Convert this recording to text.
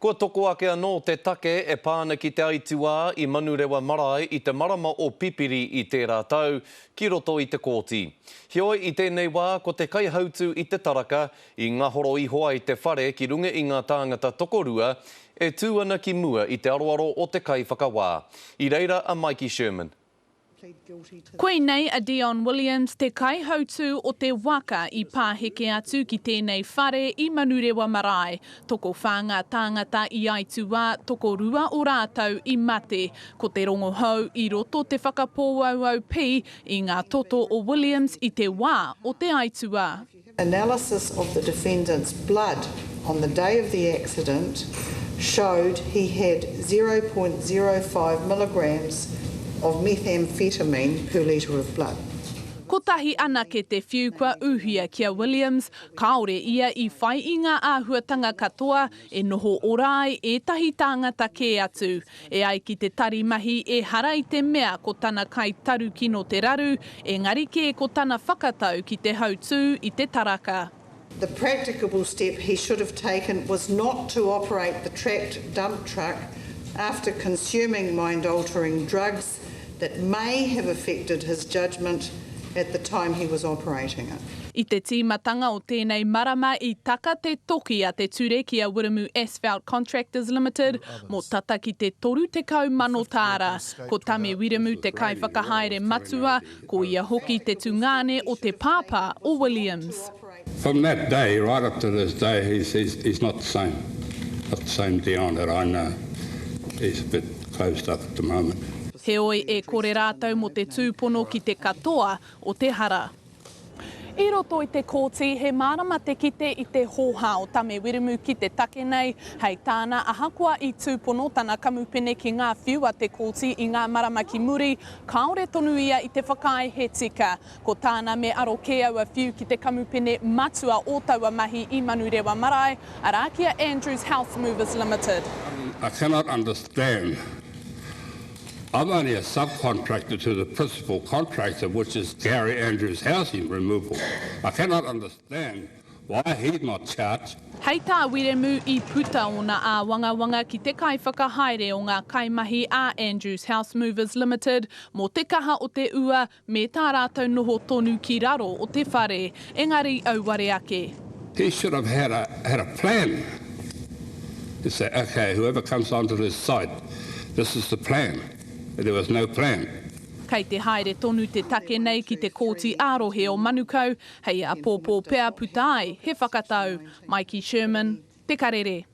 Kua toko ake anō te take e paaneke te aitua I Manurewa marae I te marama o Pipiri I tērā tau, ki roto I te kooti. Heoi I tenei wā ko te kaihautu I te taraka, I ngahoro ihoa I te whare ki runga I ngā tāngata tokorua, e tū ana ki mua I te aroaro o te kaiwhakawaa. I reira a Mikey Sherman. Koe nei a Dion Williams, te kaihautu o te waka I pāheke atu ki tēnei whare I Manurewa marae. Toko whanga tāngata I aitua, toko rua o rātau I mate, ko te rongo hau I roto te whakapōauau pi I ngā toto o Williams I te wā o te aitua. Analysis of the defendant's blood on the day of the accident showed he had 0.05 milligrams of methamphetamine per litre of blood. Ko tahi ana ke te whiu kua uhia kia Williams, kaore ia I whai I ngā āhuatanga katoa e noho orai e tahi tāngata ke atu. E ai ki te tari mahi e hara I te mea ko tana kai taru kino te raru, e ngarike ko tana whakatau ki te hautū I te taraka. The practicable step he should have taken was not to operate the tracked dump truck after consuming mind-altering drugs that may have affected his judgment at the time he was operating it. I te tīmatanga o tēnei marama I taka te toki a te ture ki a Wiremu Asphalt Contractors Limited, mō tata ki te toru te kau mano tāra. Ko tame Wiremu te kaiwhakahaere matua, ko ia hoki te tungane o te pāpā o Williams. From that day, right up to this day, he's not the same. Not the same Dion that I know. He's a bit closed up at the moment. Heoi e kore rātau mo te tūpono ki te katoa o te hara. I roto I te kooti, he marama te kite I te hōha o tame Wiremu ki te take nei, hei tāna ahakoa I tūpono tana kamupene ki ngā whiu a te kooti I ngā marama ki muri, kaore tonu ia I te whakai he tika. Ko tāna me aro ke au a whiu ki te kamupene matua o taua mahi I Manurewa marae, Arakia Andrews House Movers Limited. I cannot understand. I'm only a subcontractor to the principal contractor, which is Gary Andrews Housing Removal. I cannot understand why he's not charged. Hei tā Wiremu I puta o na a wangawanga ki te kaiwhakahaere o ngā kaimahi a Andrews House Movers Limited, mō te kaha o te ua me tā rātau noho tonu ki raro o te whare, engari auware ake. He should have had a plan. To say, okay, whoever comes onto this site, this is the plan. But there was no plan. Kei te haere tonu te take nei ki te kooti ārohe o Manukau, hei a pōpō pēa putai, he whakatau, Mikey Sherman, te Karere.